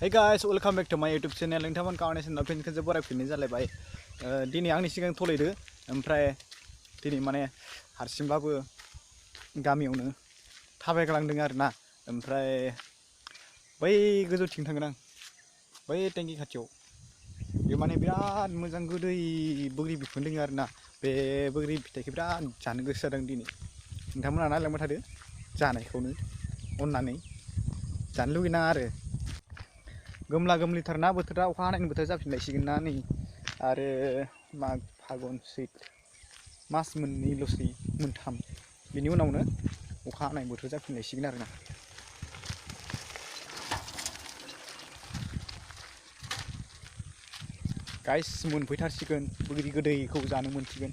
Hey guys, welcome back to my YouTube channel. नोंथांमोन काउन्टेसन फिन खनसे बरायफिननाय जालायबाय दिनै आंनि सिगां थलायदो ओमफ्राय दिनै माने हारसिंबाबो गामियावनो थाबायग्लांदों आरोना ओमफ्राय बै गोजौथिं थांगोन आं बै टेंकि खाथियाव बे माने बिराद मोजां गोदै बोग्रि बिफां दङ आरोना बे बोग्रि फिथाइखौ बिराद जानो गोसो जादों दिनै नोंथांमोना नायलांबाय थादो जानायखौनो अननानै जानो लुगैनाङा आरो गोमला गोमलिथारना बोथोरा अखा हानायनि बोथोर जाफिनलायसिगोन ना नै आरो माग फागुन सैथ मास मोननैल'सै मोनथाम बिनि उनावनो अखा हानाय बोथोर जाफिनलायसिगोन आरोना गाइस मोनफैथारसिगोन बोग्रि गोदैखौ जानो मोनसिगोन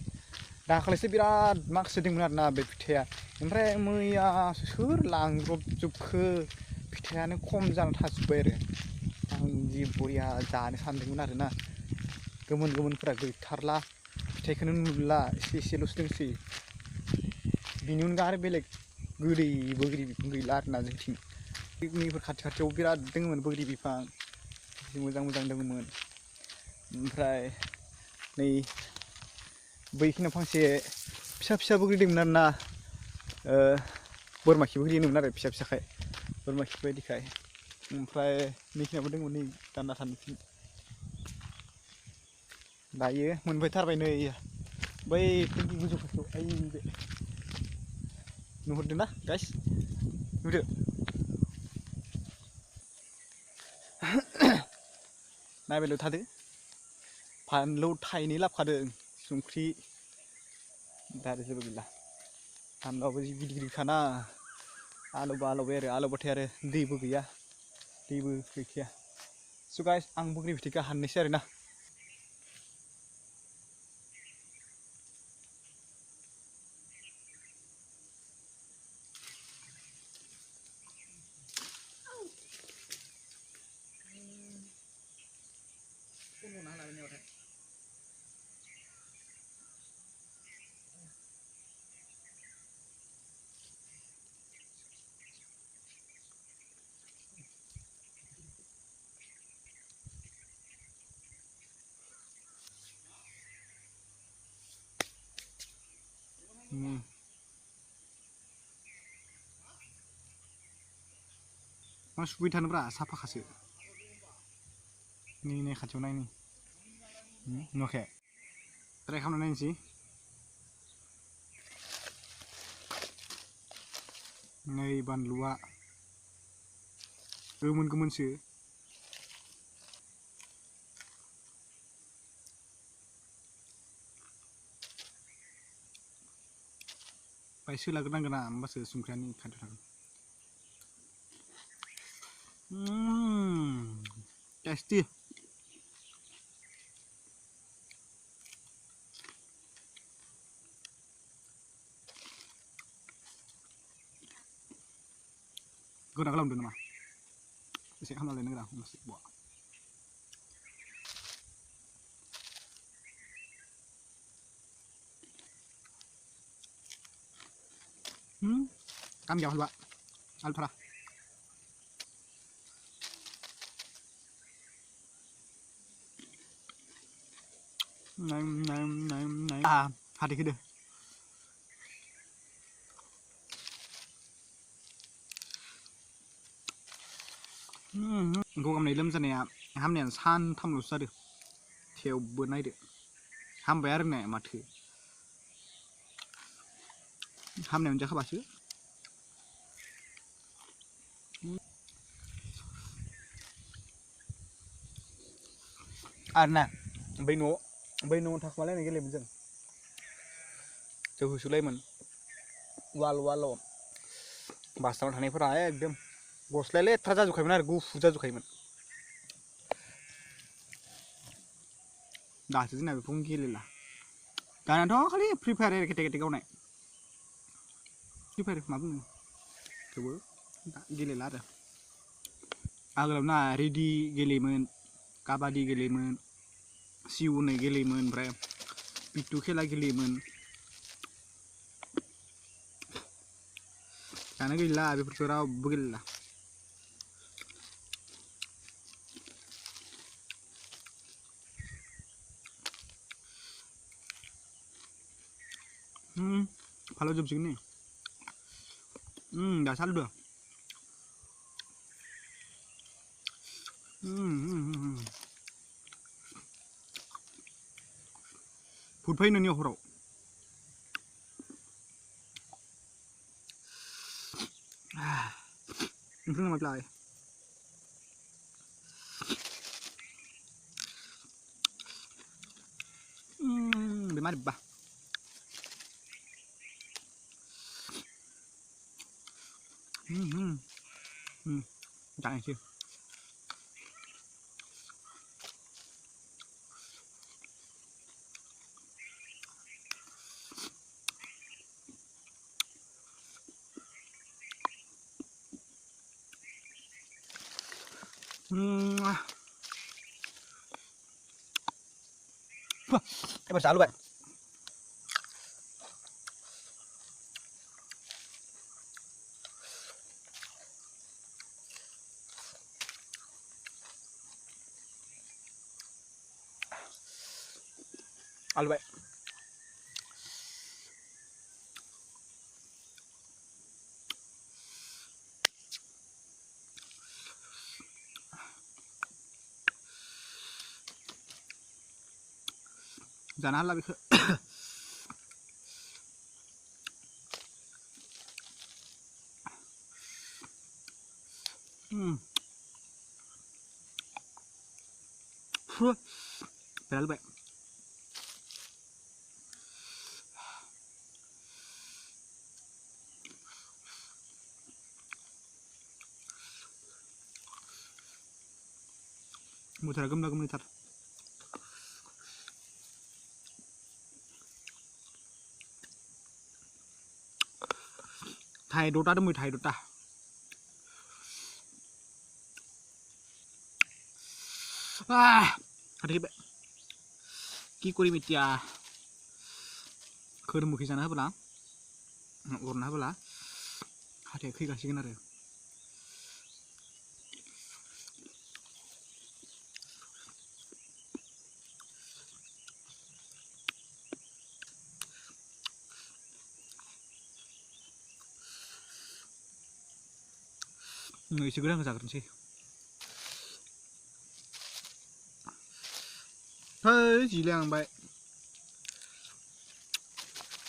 दाखालिसो बिराद माखासे दंमोन आरोना बे फिथाइया ओमफ्राय मैयासो सोर लांब्रबजोबखो फिथाइयानो खम जाना थाजोब्बाय आरो आं जि बरिया जानो सानदोंमोन आरोना गोमोन गोमोनफोरा गैथारला फिथाइखौनो नुला एसे एसेल'सो दंसै बिनि अनगा आरो बेलेग गोदै बोग्रि बिफां गैला आरोना जोंथिं नैफोर खाथि खाथियाव बिराद दङमोन बोग्रि बिफां मोजां मोजां दङमोन ओमफ्राय नै बैखिनियाव फांसे फिसा फिसा बोग्रि दंमोन आरोना बोरमा खि बोग्रि होनोमोन आरो फिसा फिसाखाय बोरमा खि बायदिखाय ओमफ्राय नैखिनियावबो दंमोन नै दान्दा थानायथिं दायो मोनफैथारबाय नै बै टेंकि गोजौ खाथियाव ओइ बे नुहुरदों ना गाइस नुदो नायबायल' थादो फानलौ थाइनै लाबोखादों संख्रि दा आरो जेबो गैला फानलुआबो जि गिदिर गिदिरखाना आलौबा आलौबाय आरो आलौबाथाय आरो दैबो गैया दैबो गैखाया स' गाइस आं बोग्रि फिथाइखौ हाननोसै आरोना मा सुबाय थानोब्रा साफाखासो नै नै खाथियाव नाय नै नुवाखै ट्राइ खालामना नायनोसै नै बानलुआ गोमोन गोमोनसो बाय सोलाग्रोनांगोन ना होमबासो संख्रियानो खाथियाव थागोन टेस्टि गोरा खालामदों नामा एसे खालामना लायनो गोरा होमबासो बहा गामियाव हलबा आलथारा हाथै होदो गगा मोननाय लोमजानाया हामनायानो सानथामल'सो जादों थेवबो नायदो हामबाय आरो ने माथो हामनायावनो जाखाबासो आरो ना बै न'आव थाखोमालायनाय गेलेयोमोन जों होसोलायोमोन वाल बासटाराव थानायफोरा एकदम गस्लाया लेथ्रा जाजोबखायोमोन आरो गुफुर जाजोबखायोमोन दासो जोंना बेखौनो गेलेला दानाथ' खालि फ्रि फायार केटे केटे गावनाय फ्रि फायार मा बुङो थेवबो गेलेला आरो आगोलाव ना रेडि गेलेयोमोन काबादि गेलेयोमोन सिउ होननाय गेलेयोमोन ओमफ्राय पिट्टु खेला गेलेयोमोन दाना गैला बेफोरखौ रावबो गेलेला Kalau jam segini. Nggak salah udah. Food pay nani horo. Ini nama pelai. Bagaimana bah? Jangan sih. Wah, besar lu, Pak. Alu, Pak. Jangan lah, Pak. Padahal baik. Mutar gem lagi mutar. Thai đốt đã mùi Thai đốt ta. Ada kita. Kikuri mitia. Kerumuh kisah apa lah? Orang apa lah? Ada kiri kasih kena deh. Nggak isi gudang kesakitan sih. Hei, jilang baik.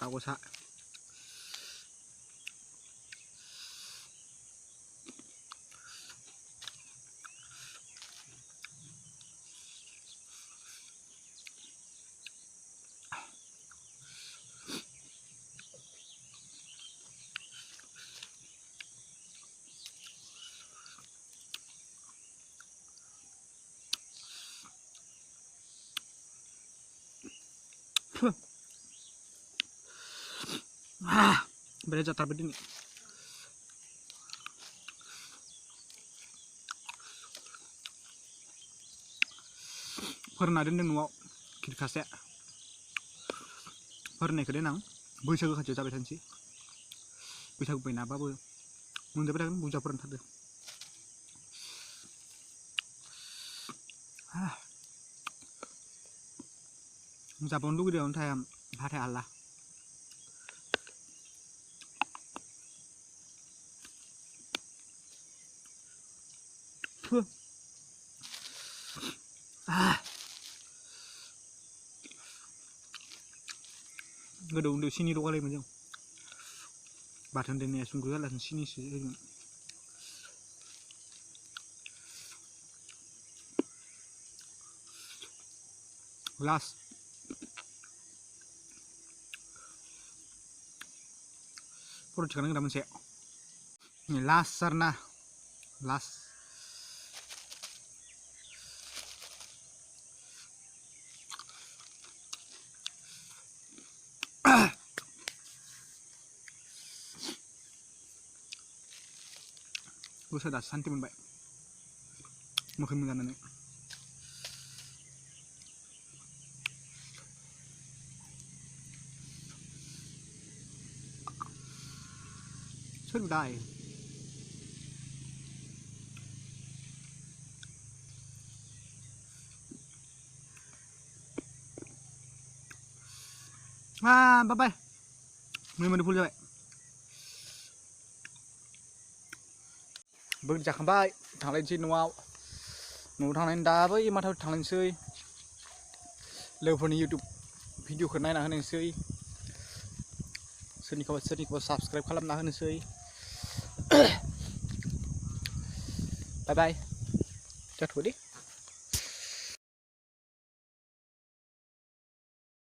Tahu sak. Beda jatah beda nih. Pernah ada nengok kiri kasih. Pernah ke denang. Bisa gue kaca cabai sih. Bisa gue pengen apa bu? Mungkin dapat kan buja pernah ada. Japon dulu dia on thayam hati Allah. Gedung di sini doang lagi macam. Badan dia sungguh lah sini sih. Last. Perut sekarang kita mencet. Ini last sarna. Last. Gue sudah sentimen baik. Mungkin mengenai. Sudah. Bye bye. मोदोमफुल जाबाय बोर जाखांबाय थांलायनोसै न'आव थांनानै दा बै माथायाव थांलायनोसै लोगोफोरनि YouTube भिडिअखौ नायना होनोसै सोरनिखौबा साबस्क्राइब खालामना होनोसै बाय बाय जाथ'बाय दे